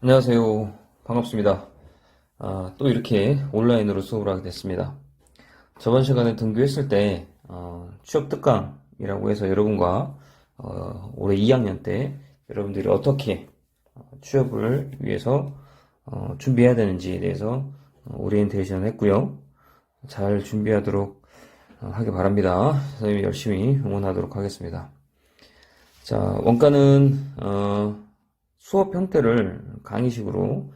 안녕하세요. 반갑습니다. 또 이렇게 온라인으로 수업을 하게 됐습니다. 저번 시간에 등교했을 때 취업 특강이라고 해서 여러분과 올해 2학년 때 여러분들이 어떻게 취업을 위해서 준비해야 되는지에 대해서 오리엔테이션을 했고요. 잘 준비하도록 하기 바랍니다. 선생님이 열심히 응원하도록 하겠습니다. 자, 원가는 수업 형태를 강의식으로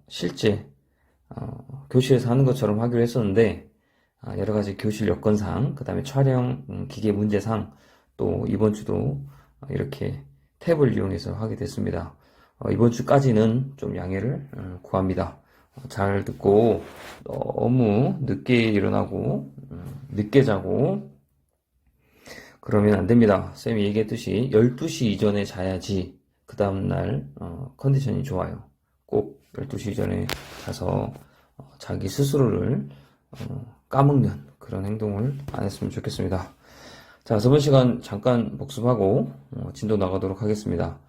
실제 교실에서 하는 것처럼 하기로 했었는데 여러 가지 교실 여건상, 그 다음에 촬영 기계 문제상, 또 이번 주도 이렇게 탭을 이용해서 하게 됐습니다. 이번 주까지는 좀 양해를 구합니다. 잘 듣고 너무 늦게 일어나고 늦게 자고 그러면 안 됩니다. 쌤이 얘기했듯이 12시 이전에 자야지 그 다음날 컨디션이 좋아요. 꼭 12시 이전에 자서 자기 스스로를 까먹는 그런 행동을 안 했으면 좋겠습니다. 자, 저번 시간 잠깐 복습하고 진도 나가도록 하겠습니다.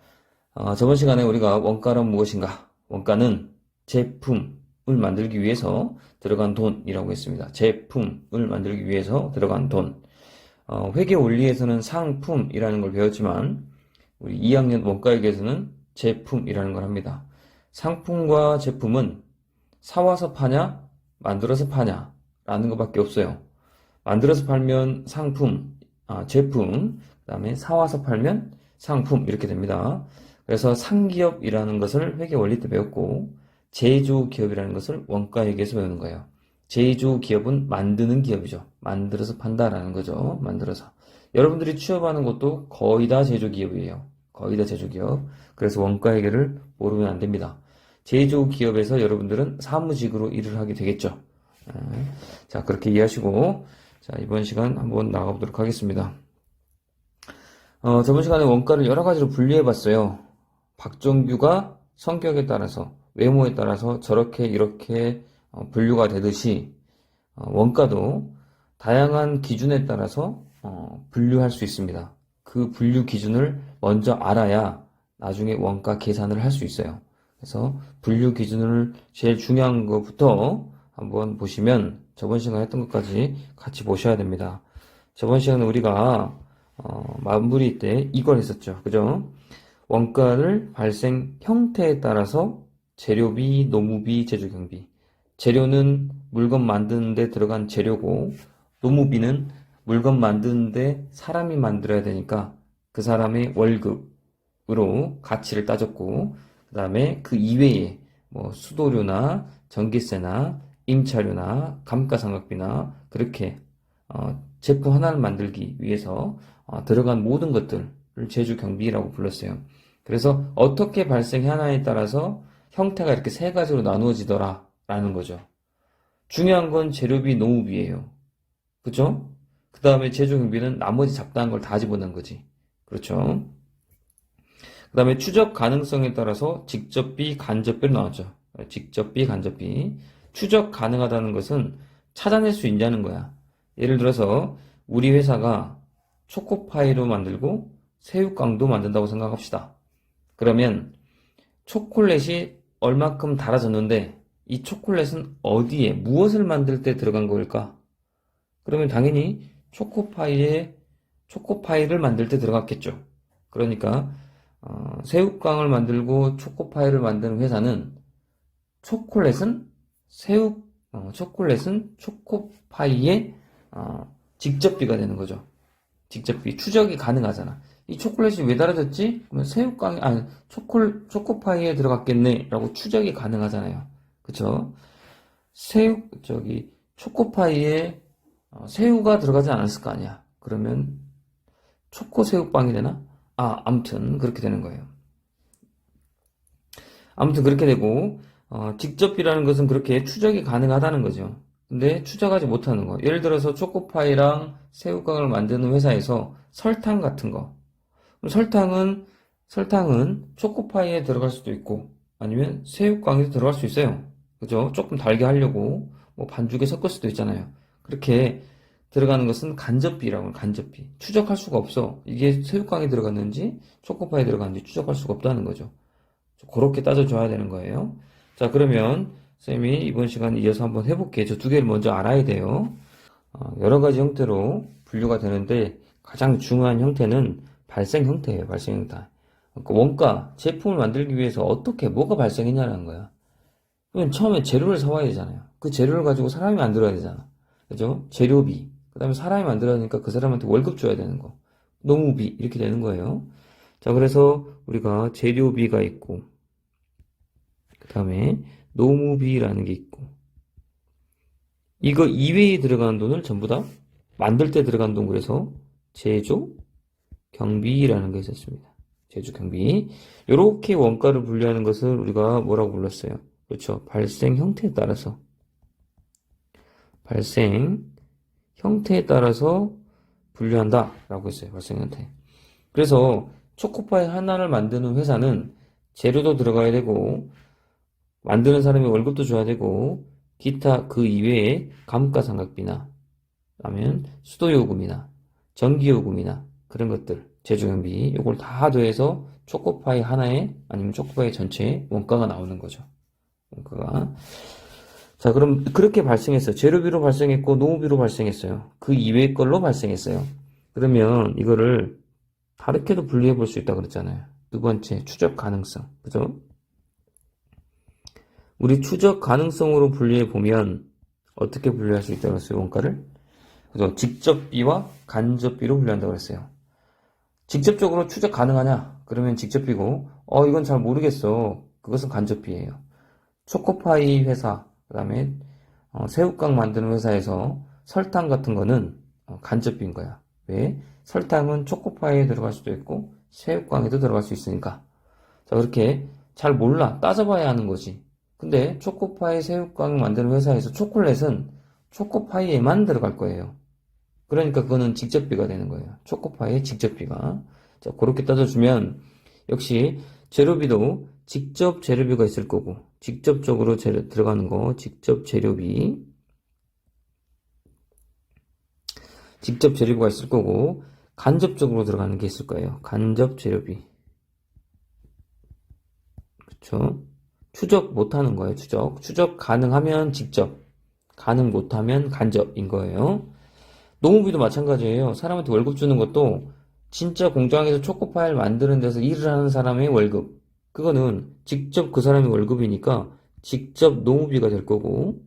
저번 시간에 우리가 원가란 무엇인가? 원가는 제품을 만들기 위해서 들어간 돈이라고 했습니다. 제품을 만들기 위해서 들어간 돈. 회계 원리에서는 상품이라는 걸 배웠지만 우리 2학년 원가액에서는 제품이라는 걸 합니다. 상품과 제품은 사와서 파냐, 만들어서 파냐 라는 것밖에 없어요. 만들어서 팔면 상품, 제품, 그 다음에 사와서 팔면 상품 이렇게 됩니다. 그래서 상기업이라는 것을 회계 원리 때 배웠고 제조기업이라는 것을 원가액에서 배우는 거예요. 제조기업은 만드는 기업이죠. 만들어서 판다라는 거죠. 만들어서. 여러분들이 취업하는 것도 거의 다 제조기업이에요. 거의 다 제조기업. 그래서 원가회계를 모르면 안 됩니다. 제조기업에서 여러분들은 사무직으로 일을 하게 되겠죠. 자, 그렇게 이해하시고, 자, 이번 시간 한번 나가보도록 하겠습니다. 저번 시간에 원가를 여러 가지로 분류해 봤어요. 박정규가 성격에 따라서, 외모에 따라서 저렇게 이렇게 분류가 되듯이, 원가도 다양한 기준에 따라서 분류할 수 있습니다. 그 분류 기준을 먼저 알아야 나중에 원가 계산을 할 수 있어요. 그래서 분류 기준을 제일 중요한 것부터 한번 보시면 저번 시간에 했던 것까지 같이 보셔야 됩니다. 저번 시간에 우리가 마무리 때 이걸 했었죠. 그죠? 원가를 발생 형태에 따라서 재료비, 노무비, 제조경비. 재료는 물건 만드는데 들어간 재료고 노무비는 물건 만드는데 사람이 만들어야 되니까 그 사람의 월급으로 가치를 따졌고 그 다음에 그 이외에 뭐 수도료나 전기세나 임차료나 감가상각비나 그렇게 제품 하나를 만들기 위해서 들어간 모든 것들을 제조경비라고 불렀어요. 그래서 어떻게 발생하나에 따라서 형태가 이렇게 세 가지로 나누어지더라 라는 거죠. 중요한 건 재료비, 노무비예요. 그죠? 그 다음에 제조경비는 나머지 잡다한 걸 다 집어넣은 거지. 그렇죠? 그 다음에 추적 가능성에 따라서 직접비, 간접비로 나왔죠. 직접비, 간접비. 추적 가능하다는 것은 찾아낼 수 있냐는 거야. 예를 들어서 우리 회사가 초코파이로 만들고 새우깡도 만든다고 생각합시다. 그러면 초콜릿이 얼마큼 달아졌는데 이 초콜릿은 어디에 무엇을 만들 때 들어간 걸까? 그러면 당연히 초코파이를 만들 때 들어갔겠죠. 그러니까 새우깡을 만들고 초코파이를 만드는 회사는 초콜릿은 초콜릿은 초코파이의 직접비가 되는 거죠. 직접비 추적이 가능하잖아. 이 초콜릿이 왜 달아졌지? 그러면 초코파이에 들어갔겠네라고 추적이 가능하잖아요. 그쵸? 초코파이에 새우가 들어가지 않았을 거 아니야. 그러면 초코새우빵이 되나? 아무튼 그렇게 되는 거예요. 아무튼 그렇게 되고 직접비라는 것은 그렇게 추적이 가능하다는 거죠. 근데 추적하지 못하는 거. 예를 들어서 초코파이랑 새우깡을 만드는 회사에서 설탕 같은 거. 설탕은 초코파이에 들어갈 수도 있고 아니면 새우깡에도 들어갈 수 있어요. 그죠? 조금 달게 하려고 뭐 반죽에 섞을 수도 있잖아요. 그렇게 들어가는 것은 간접비라고 해요. 간접비. 추적할 수가 없어. 이게 새우깡에 들어갔는지 초코파이에 들어갔는지 추적할 수가 없다는 거죠. 그렇게 따져줘야 되는 거예요. 자, 그러면 쌤이 이번 시간 이어서 한번 해볼게요. 저 두 개를 먼저 알아야 돼요. 여러 가지 형태로 분류가 되는데 가장 중요한 형태는 발생 형태예요. 발생 형태. 그러니까 원가, 제품을 만들기 위해서 어떻게, 뭐가 발생했냐는 거야. 그러면 처음에 재료를 사와야 되잖아요. 그 재료를 가지고 사람이 만들어야 되잖아. 그죠? 재료비. 그 다음에 사람이 만들어야 되니까 그 사람한테 월급 줘야 되는 거. 노무비. 이렇게 되는 거예요. 자, 그래서 우리가 재료비가 있고, 그 다음에 노무비라는 게 있고, 이거 이외에 들어가는 돈을 전부 다 만들 때 들어간 돈, 그래서 제조 경비라는 게 있었습니다. 제조 경비. 이렇게 원가를 분류하는 것을 우리가 뭐라고 불렀어요? 그렇죠. 발생 형태에 따라서. 발생 형태에 따라서 분류한다 라고 했어요. 발생 형태. 그래서 초코파이 하나를 만드는 회사는 재료도 들어가야 되고, 만드는 사람이 월급도 줘야 되고, 기타 그 이외에 감가상각비나, 아니면 수도요금이나, 전기요금이나, 그런 것들, 제조경비, 요걸 다 더해서 초코파이 하나에, 아니면 초코파이 전체에 원가가 나오는 거죠. 원가가. 자, 그럼 그렇게 발생했어요. 재료비로 발생했고, 노무비로 발생했어요. 그 이외의 걸로 발생했어요. 그러면 이거를 다르게도 분류해 볼 수 있다고 그랬잖아요. 두 번째, 추적 가능성. 그죠? 우리 추적 가능성으로 분류해 보면 어떻게 분류할 수 있다고 했어요, 원가를? 그래서 직접비와 간접비로 분류한다고 그랬어요. 직접적으로 추적 가능하냐? 그러면 직접비고, 이건 잘 모르겠어. 그것은 간접비예요. 초코파이 회사, 그 다음에 새우깡 만드는 회사에서 설탕 같은 거는 간접비인 거야. 왜? 설탕은 초코파이에 들어갈 수도 있고 새우깡에도 들어갈 수 있으니까. 자, 그렇게 잘 몰라. 따져봐야 하는 거지. 근데 초코파이, 새우깡 만드는 회사에서 초콜릿은 초코파이에만 들어갈 거예요. 그러니까 그거는 직접비가 되는 거예요. 초코파이의 직접비가. 자, 그렇게 따져주면 역시 재료비도 직접 재료비가 있을 거고, 직접적으로 들어가는 거, 직접 재료비, 직접 재료비가 있을 거고, 간접적으로 들어가는 게 있을 거예요. 간접 재료비. 그쵸? 추적 못하는 거예요. 추적 가능하면 직접, 가능 못하면 간접인 거예요. 노무비도 마찬가지예요. 사람한테 월급 주는 것도 진짜 공장에서 초코파이를 만드는 데서 일을 하는 사람의 월급, 그거는 직접 그 사람의 월급이니까 직접 노무비가 될 거고,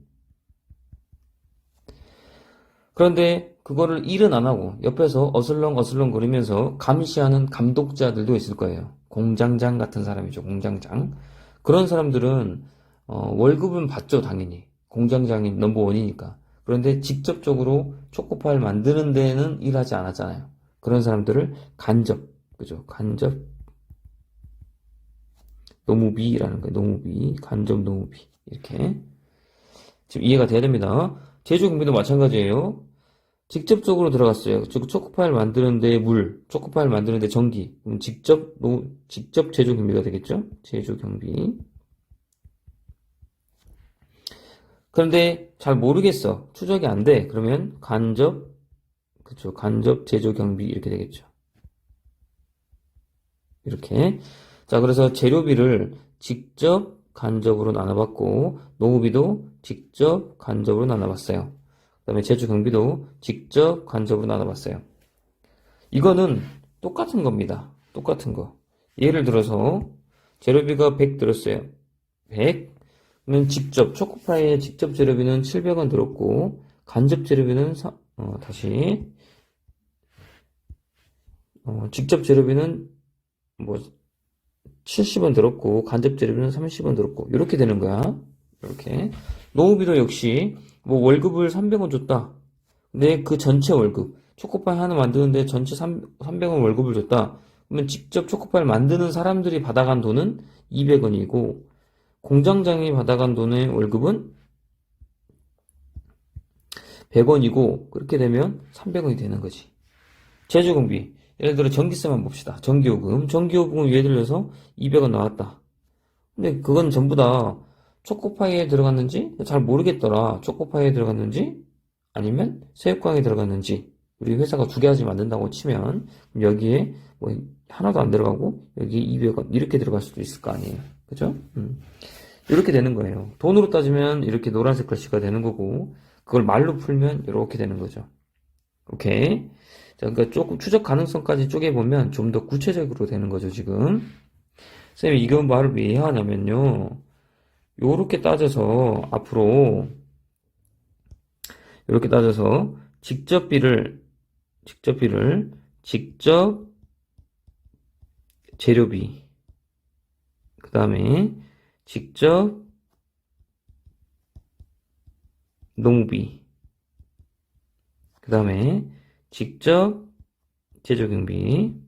그런데 그거를 일은 안 하고 옆에서 어슬렁어슬렁 거리면서 감시하는 감독자들도 있을 거예요. 공장장 같은 사람이죠. 공장장. 그런 사람들은 월급은 받죠, 당연히. 공장장이 넘버원이니까. 그런데 직접적으로 초코파이를 만드는 데는 일하지 않았잖아요. 그런 사람들을 간접, 그죠? 간접 노무비라는 거예요. 노무비, 간접 노무비. 이렇게. 지금 이해가 돼야 됩니다. 제조경비도 마찬가지예요. 직접적으로 들어갔어요. 즉, 초코파이를 만드는데 물, 초코파이를 만드는데 전기. 그럼 직접 제조경비가 되겠죠? 제조경비. 그런데 잘 모르겠어. 추적이 안 돼. 그러면 간접, 그쵸. 간접 제조경비 이렇게 되겠죠. 이렇게. 자, 그래서 재료비를 직접 간접으로 나눠봤고, 노무비도 직접 간접으로 나눠봤어요. 그 다음에 제조경비도 직접 간접으로 나눠봤어요. 이거는 똑같은 겁니다. 똑같은 거. 예를 들어서 재료비가 100 들었어요. 100. 그러면 직접 초코파이의 직접 재료비는 700원 들었고, 간접 재료비는 직접 재료비는 뭐 70원 들었고, 간접 재료비는 30원 들었고, 이렇게 되는 거야. 이렇게. 노무비도 역시 뭐 월급을 300원 줬다. 근데 그 전체 월급, 초코파이 하나 만드는데 전체 300원 월급을 줬다. 그러면 직접 초코파이를 만드는 사람들이 받아간 돈은 200원이고, 공장장이 받아간 돈의 월급은 100원이고, 그렇게 되면 300원이 되는 거지. 제조경비. 예를 들어 전기세만 봅시다. 전기요금. 전기요금은 예를 들어서 200원 나왔다. 근데 그건 전부 다 초코파이에 들어갔는지 잘 모르겠더라. 초코파이에 들어갔는지 아니면 새우깡에 들어갔는지 우리 회사가 두 가지 만든다고 치면 여기에 뭐 하나도 안 들어가고 여기 200원 이렇게 들어갈 수도 있을 거 아니에요. 그죠? 이렇게 되는 거예요. 돈으로 따지면 이렇게 노란색 글씨가 되는 거고 그걸 말로 풀면 이렇게 되는 거죠. 오케이. 자, 그러니까 조금 추적 가능성까지 쪼개보면 좀 더 구체적으로 되는 거죠, 지금. 쌤이 이건 말을 왜 하냐면요. 요렇게 따져서 앞으로 이렇게 따져서 직접 재료비, 그 다음에 직접 노무비, 그 다음에 직접 제조경비,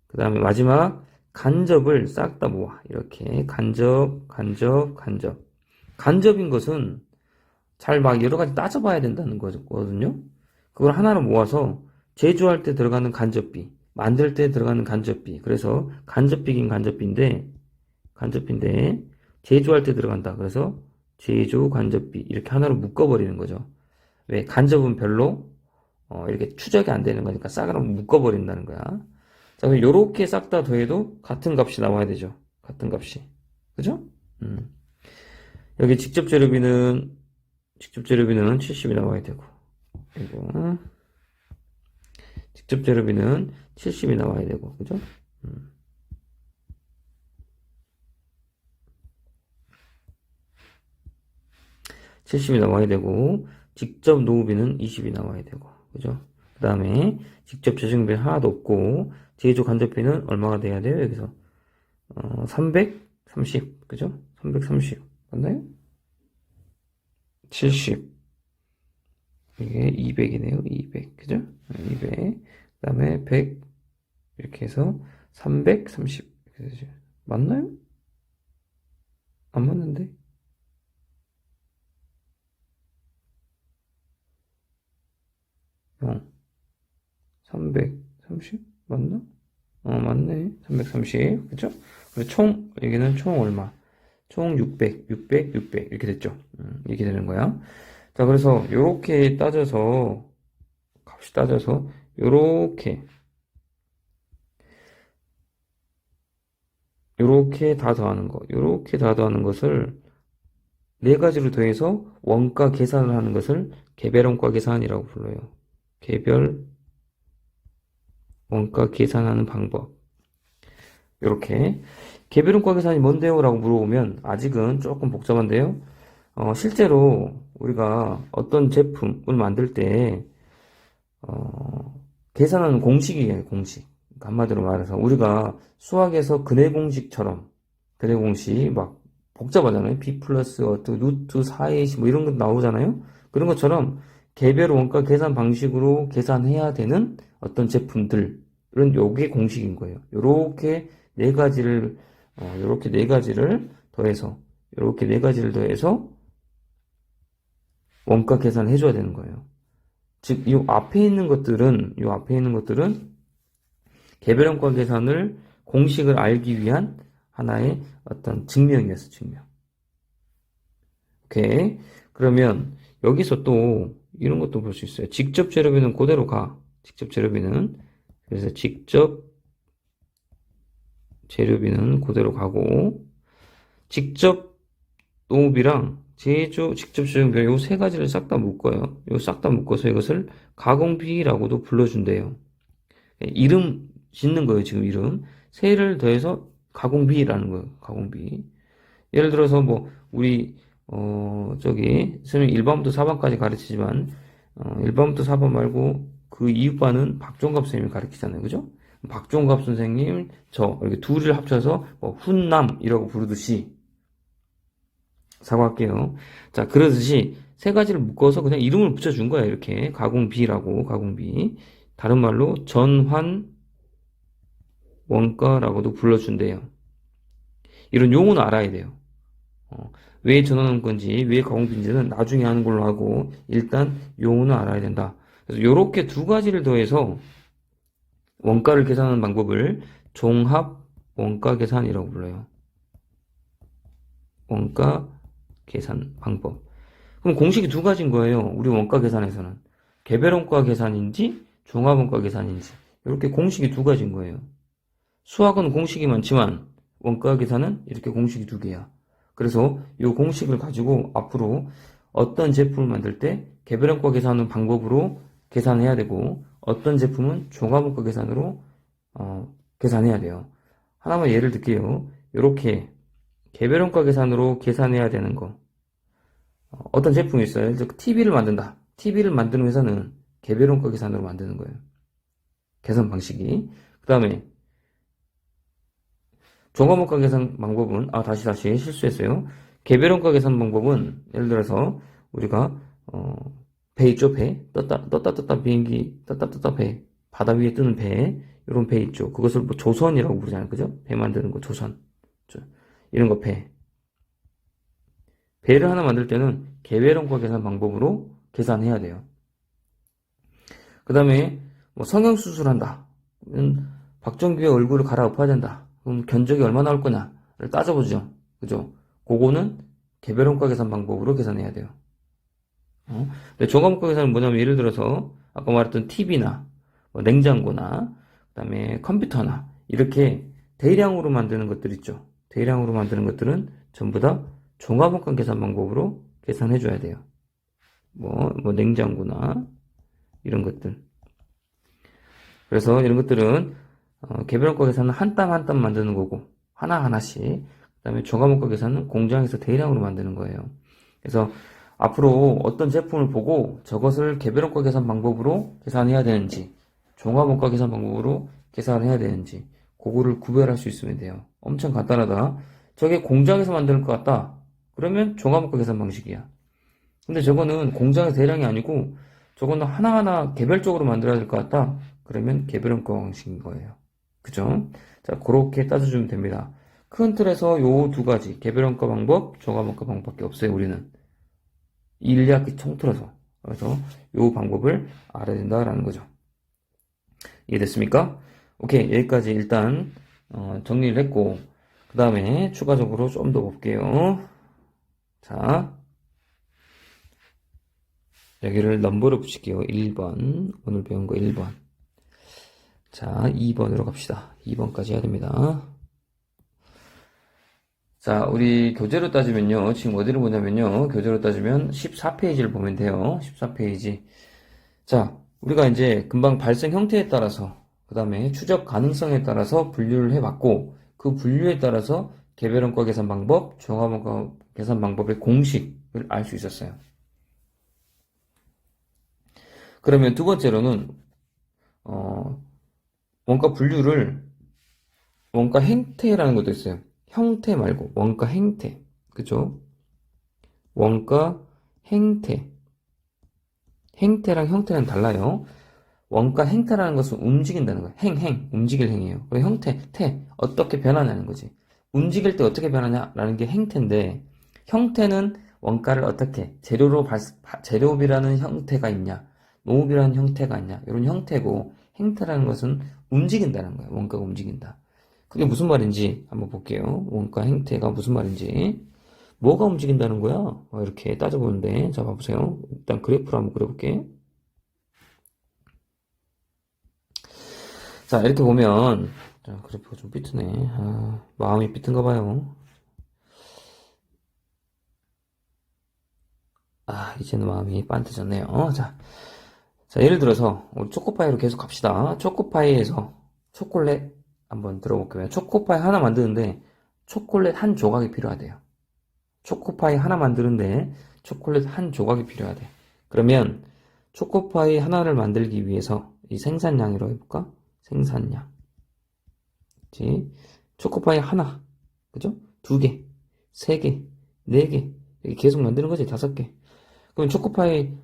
그 다음에 마지막 간접을 싹 다 모아. 이렇게 간접인 것은 잘 막 여러 가지 따져봐야 된다는 거거든요. 그걸 하나로 모아서 제조할 때 들어가는 간접비, 만들 때 들어가는 간접비. 그래서 간접비긴 간접비인데 제조할 때 들어간다. 그래서 제조 간접비 이렇게 하나로 묶어버리는 거죠. 왜? 간접은 별로 이렇게 추적이 안 되는 거니까 싹으로 묶어버린다는 거야. 자, 그럼 요렇게 싹 다 더해도 같은 값이 나와야 되죠. 같은 값이. 그죠? 여기 직접 재료비는 70이 나와야 되고, 그리고 직접 재료비는 70이 나와야 되고, 그죠? 70이 나와야 되고, 직접 노후비는 20이 나와야 되고, 그죠? 그 다음에 직접 재정비 하나도 없고, 제조 간접비는 얼마가 돼야 돼요? 여기서 330, 그죠? 330 맞나요? 70 이게 200이네요. 200 그죠? 200 그 다음에 100 이렇게 해서 330 이렇게 되죠. 맞나요? 안 맞는데? 330 맞나? 맞네. 330 그죠? 그리고 총 여기는 총 얼마? 총 600 이렇게 됐죠. 이렇게 되는 거야. 자, 그래서 요렇게 따져서 값이 따져서 요렇게 다 더하는 거, 요렇게 다 더하는 것을 네 가지로 더해서 원가 계산을 하는 것을 개별 원가 계산이라고 불러요. 개별 원가 계산하는 방법. 요렇게 개별 원가 계산이 뭔데요? 라고 물어보면 아직은 조금 복잡한데요. 실제로 우리가 어떤 제품을 만들 때 계산하는 공식이에요, 공식. 그러니까 한마디로 말해서 우리가 수학에서 근해 공식처럼 근해 공식 막 복잡하잖아요. B 플러스 어떤 루트 4a 뭐 이런 거 나오잖아요. 그런 것처럼 개별 원가 계산 방식으로 계산해야 되는 어떤 제품들은 요게 공식인 거예요. 요렇게 네 가지를 더해서 원가 계산을 해줘야 되는 거예요. 즉, 요 앞에 있는 것들은 개별 원가 계산을 공식을 알기 위한 하나의 어떤 증명이었어, 증명. 오케이. 그러면 여기서 또 이런 것도 볼 수 있어요. 직접 재료비는 그대로 가. 그래서 직접 재료비는 그대로 가고 직접 노무비랑 직접 재료비 요 세 가지를 싹 다 묶어요. 요 싹 다 묶어서 이것을 가공비라고도 불러준대요. 이름 짓는 거예요, 지금 이름. 세를 더해서 가공비라는 거예요, 가공비. 예를 들어서 뭐 우리 선생님 1반부터 4반까지 가르치지만 1반부터 4반 말고 그 이육반은 박종갑 선생님이 가르치잖아요. 그죠? 박종갑 선생님 이렇게 둘을 합쳐서 뭐 훈남이라고 부르듯이 사과할게요. 자, 그러듯이 세 가지를 묶어서 그냥 이름을 붙여준 거예요. 이렇게 가공비. 다른 말로 전환 원가라고도 불러준대요. 이런 용어는 알아야 돼요. 왜 전환한 건지, 왜 가공비인지는 나중에 하는 걸로 하고, 일단 용어는 알아야 된다. 그래서 요렇게 두 가지를 더해서 원가를 계산하는 방법을 종합 원가 계산이라고 불러요. 원가 계산 방법. 그럼 공식이 두 가지인 거예요. 우리 원가 계산에서는. 개별 원가 계산인지 종합 원가 계산인지. 이렇게 공식이 두 가지인 거예요. 수학은 공식이 많지만 원가 계산은 이렇게 공식이 두 개야. 그래서 이 공식을 가지고 앞으로 어떤 제품을 만들 때 개별 원가 계산하는 방법으로 계산해야 되고 어떤 제품은 종합 원가 계산으로 계산해야 돼요. 하나만 예를 들게요. 이렇게 개별 원가 계산으로 계산해야 되는 거. 어떤 제품이 있어요. TV를 만든다. TV를 만드는 회사는 개별 원가 계산으로 만드는 거예요. 계산 방식이. 그 다음에 종합 원가 계산 방법은 다시 실수했어요. 개별 원가 계산 방법은 예를 들어서 우리가 배 있죠, 배. 떴다 비행기 떴다 배. 바다 위에 뜨는 배. 이런 배 있죠. 그것을 뭐 조선이라고 부르잖아요. 그죠? 배 만드는 거 조선. 이런 거 배. 배를 하나 만들 때는 개별 원가 계산 방법으로 계산해야 돼요. 그 다음에 뭐 성형수술한다. 박정규의 얼굴을 갈아엎어야 된다. 그럼 견적이 얼마 나올 거냐를 따져보죠. 그죠? 그거는 개별 원가 계산 방법으로 계산해야 돼요. 근데 종합 원가 계산은 뭐냐면 예를 들어서 아까 말했던 TV나 뭐 냉장고나 그다음에 컴퓨터나 이렇게 대량으로 만드는 것들 있죠. 대량으로 만드는 것들은 전부 다 종합 원가 계산 방법으로 계산해 줘야 돼요. 뭐 냉장고나 이런 것들. 그래서 이런 것들은 개별 원가 계산은 한 땀 한 땀 만드는 거고 하나하나씩. 그 다음에 종합 원가 계산은 공장에서 대량으로 만드는 거예요. 그래서 앞으로 어떤 제품을 보고 저것을 개별 원가 계산 방법으로 계산해야 되는지 종합 원가 계산 방법으로 계산해야 되는지 그거를 구별할 수 있으면 돼요. 엄청 간단하다. 저게 공장에서 만드는 것 같다. 그러면 종합 원가 계산 방식이야. 근데 저거는 공장에서 대량이 아니고 저거는 하나하나 개별적으로 만들어야 될 것 같다. 그러면 개별 원가 방식인 거예요. 그죠? 자, 그렇게 따져주면 됩니다. 큰 틀에서 요 두 가지, 개별 원가 방법, 종합 원가 방법밖에 없어요, 우리는. 1, 2학기 통틀어서. 그래서 요 방법을 알아야 된다라는 거죠. 이해됐습니까? 오케이, 여기까지 일단 정리를 했고, 그 다음에 추가적으로 좀 더 볼게요. 자, 여기를 넘버를 붙일게요. 1번. 오늘 배운 거 1번. 자, 2번으로 갑시다. 2번까지 해야 됩니다. 자, 우리 교재로 따지면요. 지금 어디를 보냐면요. 교재로 따지면 14페이지를 보면 돼요. 14페이지. 자, 우리가 이제 금방 발생 형태에 따라서, 그 다음에 추적 가능성에 따라서 분류를 해봤고, 그 분류에 따라서 개별 원가 계산 방법, 종합 원가 계산 방법의 공식을 알 수 있었어요. 그러면 두 번째로는, 원가 분류를, 원가 행태라는 것도 있어요. 형태 말고, 원가 행태. 그죠? 원가 행태. 행태랑 형태는 달라요. 원가 행태라는 것은 움직인다는 거예요. 움직일 행이에요. 그 형태, 어떻게 변하냐는 거지. 움직일 때 어떻게 변하냐라는 게 행태인데, 형태는 원가를 어떻게, 재료비라는 형태가 있냐, 노후비라는 형태가 있냐, 이런 형태고, 행태라는 것은 움직인다는 거예요. 원가가 움직인다. 그게 무슨 말인지 한번 볼게요. 원가 행태가 무슨 말인지. 뭐가 움직인다는 거야? 이렇게 따져보는데, 자, 봐보세요. 일단 그래프를 한번 그려볼게. 자, 이렇게 보면, 자, 그래프가 좀 삐뚤네. 마음이 삐뚤가 봐요. 이제는 마음이 빤뜨졌네요. 자, 예를 들어서, 우리 초코파이로 계속 갑시다. 초코파이에서 초콜릿 한번 들어볼게요. 초코파이 하나 만드는데, 초콜릿 한 조각이 필요하대요. 초코파이 하나 만드는데, 초콜릿 한 조각이 필요하대. 그러면, 초코파이 하나를 만들기 위해서, 이 생산량이라고 해볼까? 생산량. 그치? 초코파이 하나. 그죠? 2개, 3개, 4개. 이렇게 계속 만드는 거지, 5개. 그럼 초코파이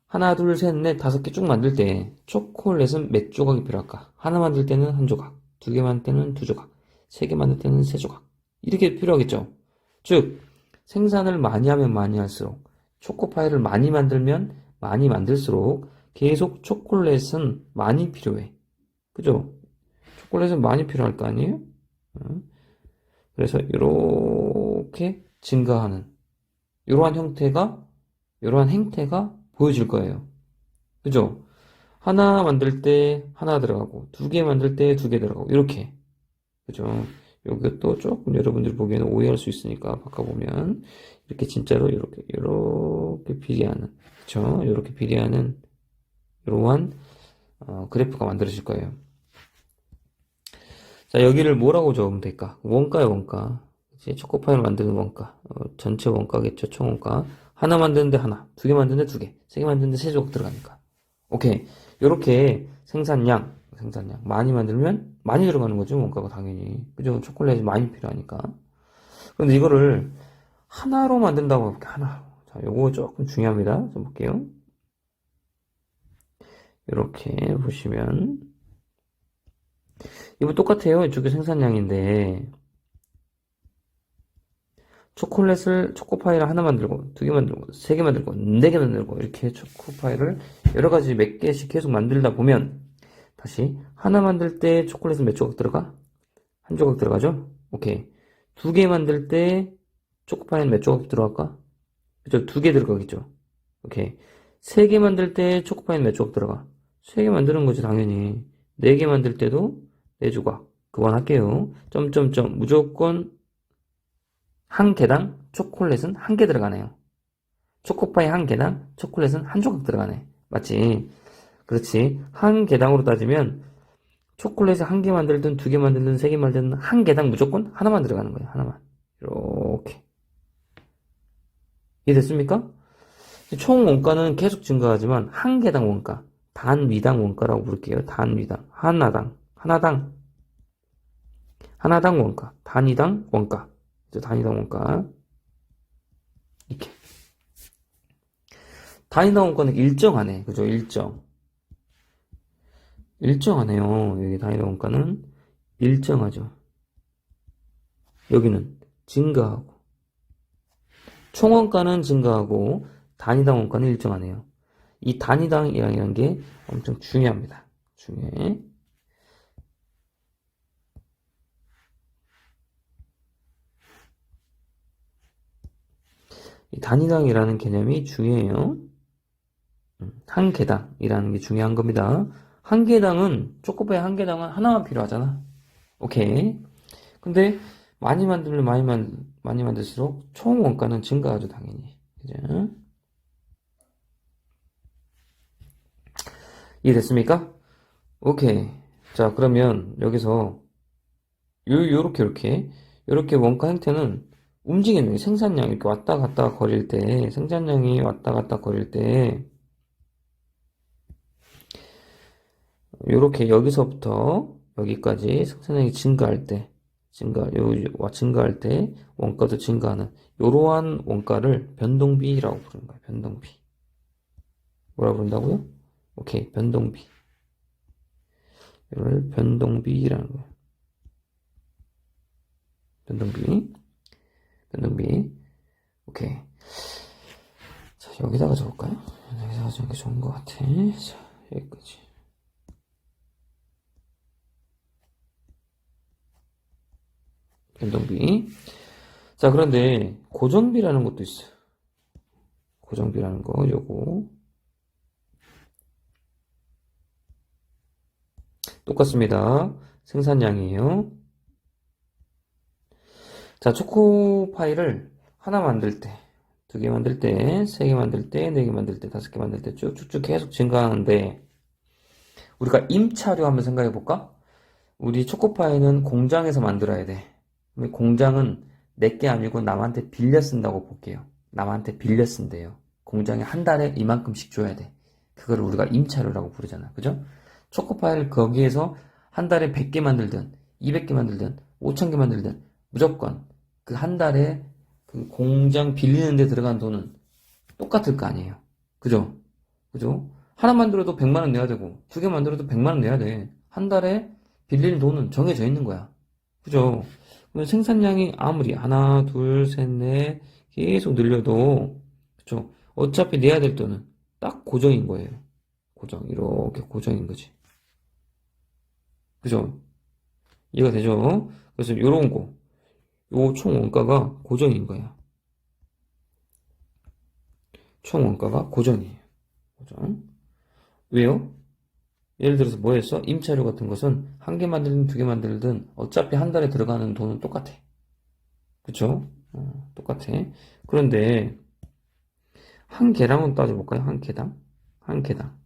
하나, 둘, 셋, 넷, 5개 쭉 만들 때 초콜릿은 몇 조각이 필요할까? 하나 만들 때는 한 조각, 2개 만들 때는 2조각, 3개 만들 때는 3조각. 이렇게 필요하겠죠? 즉, 생산을 많이 하면 많이 할수록, 초코파이를 많이 만들면 많이 만들수록 계속 초콜릿은 많이 필요해. 그죠? 초콜릿은 많이 필요할 거 아니에요? 그래서 이렇게 증가하는 이러한 형태가 이러한 행태가 보여질 거예요. 그죠? 하나 만들 때 하나 들어가고, 두 개 만들 때 두 개 들어가고, 이렇게. 그죠? 이것도 조금 여러분들이 보기에는 오해할 수 있으니까 바꿔보면, 이렇게 진짜로 이렇게 비례하는, 그죠? 이렇게 비례하는, 이러한, 그래프가 만들어질 거예요. 자, 여기를 뭐라고 적으면 될까? 원가요, 원가. 그치? 초코파이를 만드는 원가. 전체 원가겠죠, 총 원가. 하나 만드는데 하나, 두 개 만드는데 두 개, 세 개 만드는데 세 조각 들어가니까. 오케이. 요렇게 생산량. 많이 만들면 많이 들어가는 거죠, 원가가 당연히. 그죠? 초콜릿이 많이 필요하니까. 그런데 이거를 하나로 만든다고 해볼게요, 하나. 자, 요거 조금 중요합니다. 좀 볼게요. 이렇게 보시면. 이거 똑같아요. 이쪽이 생산량인데. 초코파이를 하나 만들고, 두 개 만들고, 세 개 만들고, 네 개 만들고, 이렇게 초코파이를 여러 가지 몇 개씩 계속 만들다 보면, 다시, 하나 만들 때 초콜릿은 몇 조각 들어가? 한 조각 들어가죠? 오케이. 두 개 만들 때 초코파이는 몇 조각 들어갈까? 그죠? 두 개 들어가겠죠? 오케이. 세 개 만들 때 초코파이는 몇 조각 들어가? 세 개 만드는 거지, 당연히. 네 개 만들 때도 네 조각. 그만할게요. 점점점. 무조건 한 개당 초콜릿은 한 개 들어가네요. 초코파이 한 개당 초콜릿은 한 조각 들어가네. 맞지? 그렇지. 한 개당으로 따지면 초콜릿을 한 개 만들든 두 개 만들든 세 개 만들든 한 개당 무조건 하나만 들어가는 거예요. 하나만. 이렇게. 이해됐습니까? 총 원가는 계속 증가하지만 한 개당 원가, 단위당 원가라고 부를게요. 단위당. 하나당 원가. 단위당 원가. 단위당 원가. 이렇게. 단위당 원가는 일정하네. 그죠? 일정하네요. 여기 단위당 원가는 일정하죠. 여기는 증가하고. 총 원가는 증가하고, 단위당 원가는 일정하네요. 이 단위당이라는 게 엄청 중요합니다. 중요해. 이 단위당이라는 개념이 중요해요. 한 개당이라는 게 중요한 겁니다. 한 개당은, 초코파이 한 개당은 하나만 필요하잖아. 오케이. 근데 많이 만들면 많이 만들수록 총 원가는 증가하죠, 당연히. 그죠? 이해됐습니까? 오케이. 자, 그러면 여기서 요렇게 원가 행태는 움직이는 거예요. 생산량이 이렇게 왔다 갔다 거릴 때, 생산량이 왔다 갔다 거릴 때, 요렇게 여기서부터 여기까지 생산량이 증가할 때 원가도 증가하는 요러한 원가를 변동비라고 부르는 거예요. 변동비. 뭐라 부른다고요? 오케이, 변동비. 이걸 변동비라는 거예요. 변동비. 오케이. 자, 여기다가 적을까요? 여기다가 적는 게 좋은 것 같아. 자, 여기까지. 변동비. 자, 그런데 고정비라는 것도 있어요. 고정비라는 거, 요거. 똑같습니다. 생산량이에요. 자, 초코파이를 하나 만들 때, 두 개 만들 때, 세 개 만들 때, 네 개 만들 때, 다섯 개 만들 때 쭉쭉쭉 계속 증가하는데, 우리가 임차료 한번 생각해 볼까? 우리 초코파이는 공장에서 만들어야 돼. 근데 공장은 내게 아니고 남한테 빌려 쓴다고 볼게요. 남한테 빌려 쓴대요. 공장에 한 달에 이만큼씩 줘야 돼. 그걸 우리가 임차료라고 부르잖아. 그죠? 초코파이를 거기에서 한 달에 100개 만들든, 200개 만들든, 5,000개 만들든, 무조건 그 한 달에 그 공장 빌리는 데 들어간 돈은 똑같을 거 아니에요. 그죠? 그죠? 하나 만들어도 100만 원 내야 되고, 두 개 만들어도 100만 원 내야 돼. 한 달에 빌릴 돈은 정해져 있는 거야. 그죠? 그러면 생산량이 아무리 하나, 둘, 셋, 넷 계속 늘려도, 그죠? 어차피 내야 될 돈은 딱 고정인 거예요. 이렇게 고정인 거지. 그죠? 이해가 되죠? 그래서 요런 거, 요 총 원가가 고정인 거야. 총 원가가 고정이에요. 고정. 왜요? 예를 들어서 뭐 했어? 임차료 같은 것은 한 개 만들든 두 개 만들든 어차피 한 달에 들어가는 돈은 똑같아. 그쵸? 똑같아. 그런데 한 개당은 따져볼까요? 한 개당? 한 개당.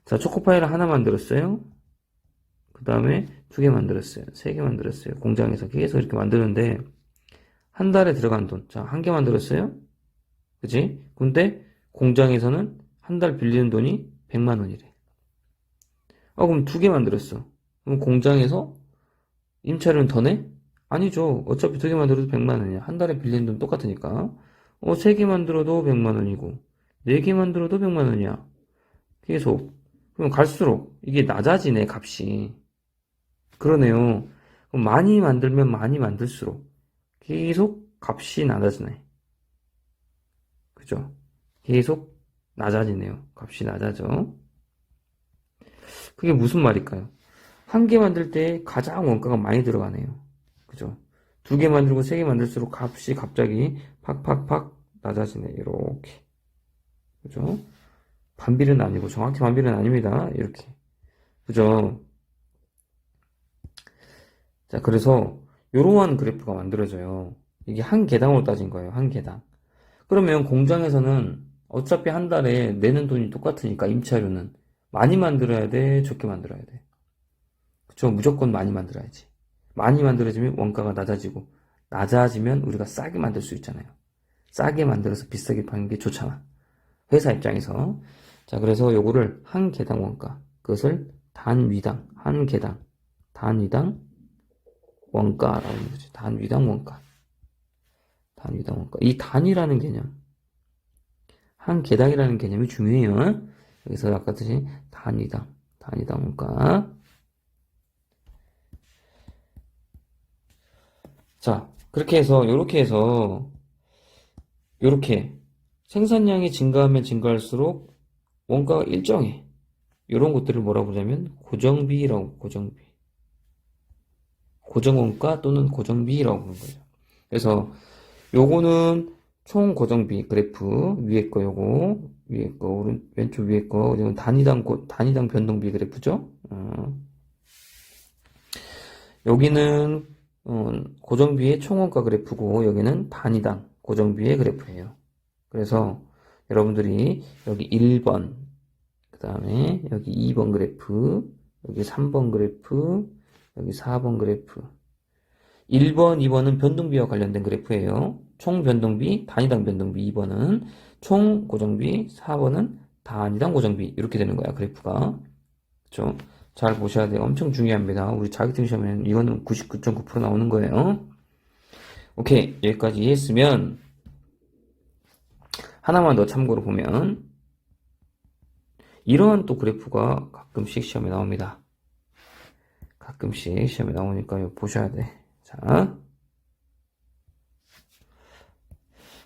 자, 초코파이를 하나 만들었어요. 그 다음에 두 개 만들었어요. 세 개 만들었어요. 공장에서 계속 이렇게 만드는데 한 달에 들어간 돈. 자, 한 개 만들었어요. 그치? 근데 공장에서는 한 달 빌리는 돈이 100만 원이래. 그럼 두 개 만들었어. 그럼 공장에서 임차료는 더 내? 아니죠. 어차피 두 개 만들어도 100만 원이야. 한 달에 빌리는 돈 똑같으니까. 세 개 만들어도 100만 원이고, 네 개 만들어도 100만 원이야. 계속. 그럼 갈수록 이게 낮아지네, 값이. 그러네요. 그럼 많이 만들면 많이 만들수록 계속 값이 낮아지네. 그죠? 계속 낮아지네요. 값이 낮아져. 그게 무슨 말일까요? 한 개 만들 때 가장 원가가 많이 들어가네요. 그죠? 두 개 만들고 세 개 만들수록 값이 갑자기 팍팍팍 낮아지네. 이렇게. 그죠? 반비례는 아니고 정확히 반비례는 아닙니다. 이렇게. 그죠? 자, 그래서 이러한 그래프가 만들어져요. 이게 한 개당으로 따진 거예요. 한 개당. 그러면 공장에서는 어차피 한 달에 내는 돈이 똑같으니까 임차료는 많이 만들어야 돼, 적게 만들어야 돼. 그쵸? 무조건 많이 만들어야지. 많이 만들어지면 원가가 낮아지고, 낮아지면 우리가 싸게 만들 수 있잖아요. 싸게 만들어서 비싸게 파는 게 좋잖아. 회사 입장에서. 자, 그래서 요거를 한 개당 원가. 그것을 단위당, 한 개당, 단위당 원가라고 하는 거지. 단위당 원가. 단위당 원가. 이 단위라는 개념. 한 개당이라는 개념이 중요해요. 여기서 아까 뜻이 단위당, 단위당 원가. 자, 그렇게 해서, 요렇게 생산량이 증가하면 증가할수록 원가가 일정해. 요런 것들을 뭐라고 그러냐면 고정비라고, 고정비. 고정원가 또는 고정비라고 부르는 거죠. 그래서 요거는 총 고정비 그래프 위에 거 요거 위에 거 왼쪽 위에 거 이건 단위당 변동비 그래프죠. 여기는 고정비의 총원가 그래프고 여기는 단위당 고정비의 그래프예요. 그래서 여러분들이 여기 1번 그 다음에 여기 2번 그래프 여기 3번 그래프 여기 4번 그래프 1번, 2번은 변동비와 관련된 그래프예요. 총 변동비, 단위당 변동비 2번은 총 고정비, 4번은 단위당 고정비 이렇게 되는 거야 그래프가. 그렇죠? 잘 보셔야 돼요. 엄청 중요합니다. 우리 자격증 시험에는 이거는 99.9% 나오는 거예요. 오케이, 여기까지 이해했으면 하나만 더 참고로 보면 이러한 또 그래프가 가끔씩 시험에 나옵니다. 가끔씩 시험에 나오니까 이거 보셔야 돼. 자,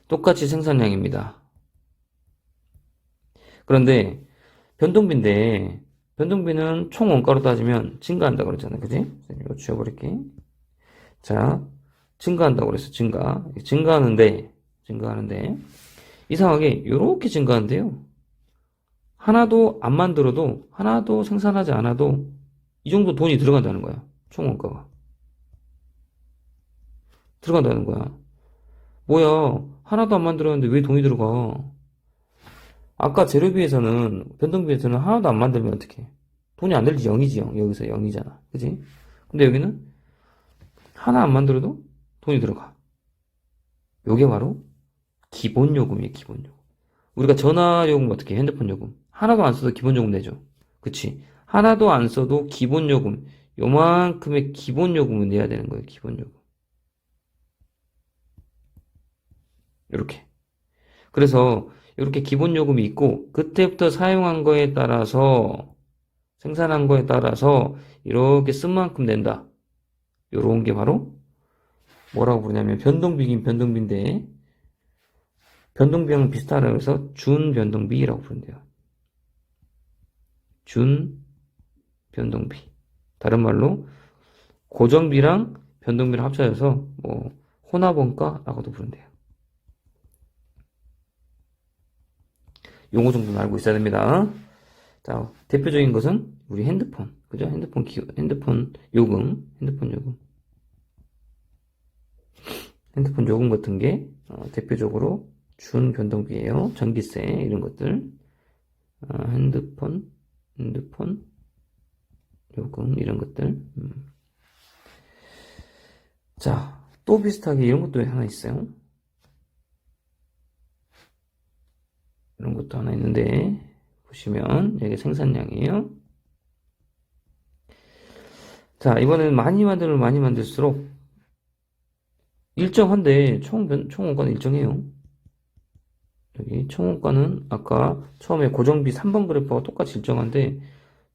똑같이 생산량입니다. 그런데 변동비인데 변동비는 총 원가로 따지면 증가한다고 그랬잖아요. 그지? 이거 지워버릴게. 자, 증가한다고 그랬어. 증가하는데 이상하게 이렇게 증가하는데요. 하나도 안 만들어도 하나도 생산하지 않아도 이 정도 돈이 들어간다는 거야. 총 원가가. 들어간다는 거야. 뭐야, 하나도 안 만들었는데 왜 돈이 들어가? 아까 재료비에서는, 변동비에서는 하나도 안 만들면 어떡해? 돈이 안 들지, 0이지, 0. 여기서 0이잖아. 그지? 근데 여기는 하나 안 만들어도 돈이 들어가. 요게 바로 기본요금이에요, 기본요금. 우리가 전화요금 어떻게 해? 핸드폰 요금. 하나도 안 써도 기본요금 내죠. 그치? 하나도 안 써도 기본요금. 요만큼의 기본요금을 내야 되는 거예요, 기본요금. 이렇게. 그래서 이렇게 기본 요금이 있고 그때부터 사용한 거에 따라서 생산한 거에 따라서 이렇게 쓴 만큼 낸다. 요런 게 바로 뭐라고 부르냐면 변동비긴 변동비인데 변동비랑 비슷하다고 해서 준변동비라고 부른대요. 준변동비. 다른 말로 고정비랑 변동비를 합쳐져서 뭐 혼합원가라고도 부른대요. 용어 정도는 알고 있어야 됩니다. 자, 대표적인 것은 우리 핸드폰, 그죠? 핸드폰 요금, 핸드폰 요금 같은 게 대표적으로 준 변동비예요. 전기세 이런 것들, 핸드폰 요금 이런 것들. 자, 또 비슷하게 이런 것도 하나 있어요. 이런 것도 하나 있는데 보시면 여기 생산량이에요. 자, 이번에는 많이 만들수록 일정한데 총 원가는 일정해요. 여기 총 원가는 아까 처음에 고정비 3번 그래프와 똑같이 일정한데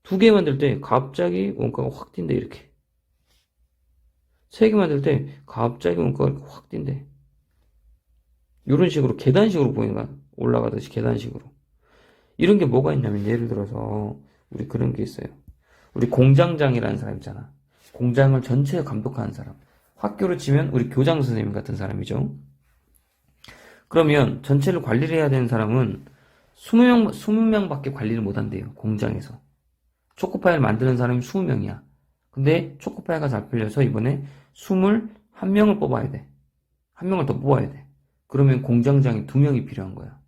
두 개 만들 때 갑자기 원가가 확 뛴대 이렇게. 세 개 만들 때 갑자기 원가가 확 뛴대. 이런 식으로 계단식으로 보이는 거야. 올라가듯이 계단식으로. 이런 게 뭐가 있냐면 예를 들어서 우리 그런 게 있어요. 우리 공장장이라는 사람 있잖아. 공장을 전체 감독하는 사람. 학교로 치면 우리 교장 선생님 같은 사람이죠. 그러면 전체를 관리를 해야 되는 사람은 20명밖에 관리를 못 한대요. 공장에서. 초코파이를 만드는 사람이 20명이야. 근데 초코파이가 잘 팔려서 이번에 21명을 뽑아야 돼. 한 명을 더 뽑아야 돼. 그러면 공장장이 2명이 필요한 거야.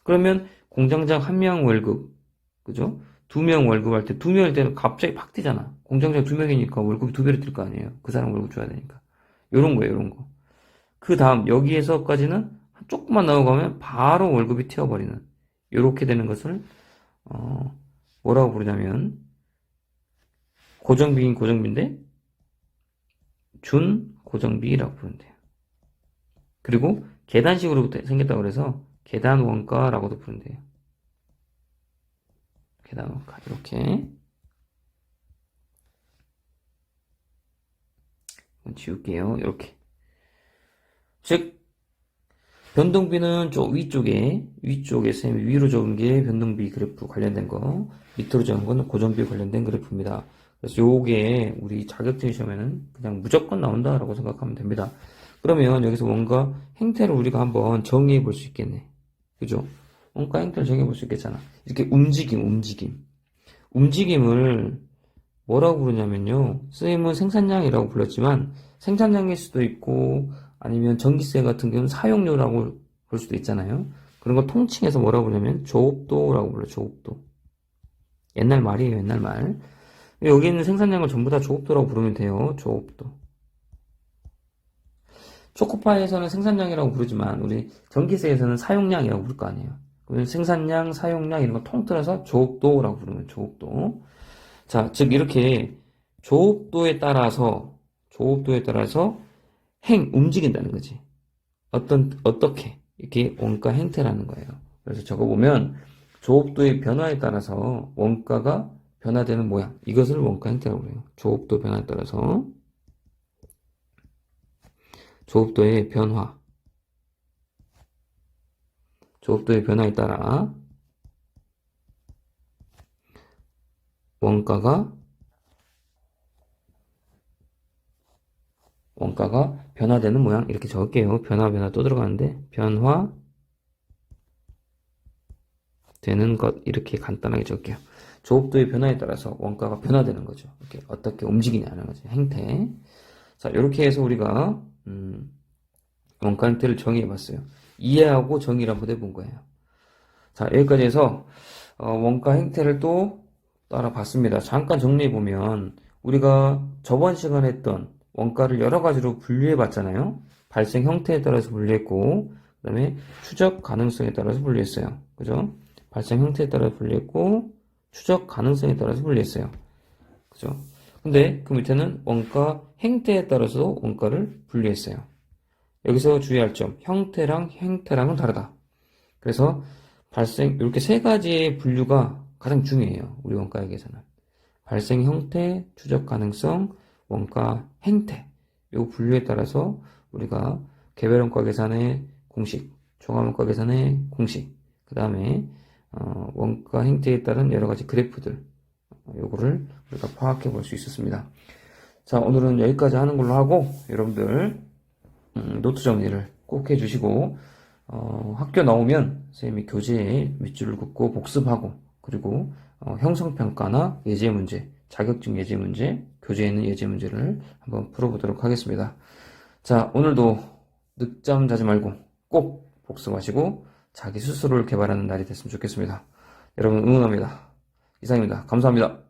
그러면 공장장 1명 월급, 그죠? 2명 월급 할 때 2명일 때는 갑자기 팍 뛰잖아. 공장장 2명이니까 월급이 2배로 뛸 거 아니에요. 그 사람 월급 줘야 되니까. 요런 거예요, 요런 거. 그 다음, 여기에서까지는 조금만 나오고 바로 월급이 튀어버리는. 요렇게 되는 것을, 뭐라고 부르냐면, 고정비인 고정비인데, 준 고정비라고 부른대요. 그리고 계단식으로 생겼다고 그래서, 계단 원가라고도 부른대요. 계단 원가. 이렇게. 지울게요. 이렇게. 즉, 변동비는 저 위쪽에 쌤이 위로 적은 게 변동비 그래프 관련된 거, 밑으로 적은 거는 고정비 관련된 그래프입니다. 그래서 요게 우리 자격증 시험에는 그냥 무조건 나온다라고 생각하면 됩니다. 그러면 여기서 뭔가 행태를 우리가 한번 정의해 볼 수 있겠네. 그죠? 뭔가 행태를 정의해 볼 수 있겠잖아. 이렇게 움직임을 뭐라고 부르냐면요. 선생님은 생산량이라고 불렀지만 생산량일 수도 있고 아니면 전기세 같은 경우는 사용료라고 볼 수도 있잖아요. 그런 거 통칭해서 뭐라고 부르냐면 조업도라고 불러요. 조업도. 옛날 말이에요. 옛날 말. 여기 있는 생산량을 전부 다 조업도라고 부르면 돼요. 조업도. 초코파이에서는 생산량이라고 부르지만 우리 전기세에서는 사용량이라고 부를 거 아니에요. 그러면 생산량, 사용량 이런 거 통틀어서 조업도라고 부르면 조업도. 자, 즉 이렇게 조업도에 따라서 움직인다는 거지. 어떻게 이렇게 원가 행태라는 거예요. 그래서 적어 보면 조업도의 변화에 따라서 원가가 변화되는 모양. 이것을 원가 행태라고 해요. 조업도 변화에 따라서 조업도의 변화에 따라 원가가 변화되는 모양 이렇게 적을게요. 변화 또 들어가는데 변화되는 것 이렇게 간단하게 적을게요. 조업도의 변화에 따라서 원가가 변화되는 거죠. 이렇게 어떻게 움직이냐는 거죠. 행태. 자, 이렇게 해서 우리가 원가 행태를 정의해 봤어요. 이해하고 정의를 한번 해본 거예요. 자, 여기까지 해서 원가 행태를 또 따라 봤습니다. 잠깐 정리해 보면 우리가 저번 시간에 했던 원가를 여러 가지로 분류해 봤잖아요. 발생 형태에 따라서 분류했고, 그 다음에 추적 가능성에 따라서 분류했어요. 그죠? 발생 형태에 따라서 분류했고, 추적 가능성에 따라서 분류했어요. 그죠? 근데 그 밑에는 원가 행태에 따라서 원가를 분류했어요. 여기서 주의할 점, 형태랑 행태랑은 다르다. 그래서 이렇게 세 가지의 분류가 가장 중요해요. 우리 원가액에서는. 발생 형태, 추적 가능성, 원가 행태. 요 분류에 따라서 우리가 개별원가 계산의 공식, 종합원가 계산의 공식, 그 다음에 원가 행태에 따른 여러 가지 그래프들, 요거를 우리가 파악해 볼 수 있었습니다. 자, 오늘은 여기까지 하는 걸로 하고 여러분들 노트 정리를 꼭 해주시고 학교 나오면 선생님이 교재에 밑줄을 긋고 복습하고, 그리고 형성평가나 예제문제, 자격증 예제문제, 교재에 있는 예제문제를 한번 풀어보도록 하겠습니다. 자, 오늘도 늦잠 자지 말고 꼭 복습하시고 자기 스스로를 개발하는 날이 됐으면 좋겠습니다. 여러분 응원합니다. 이상입니다. 감사합니다.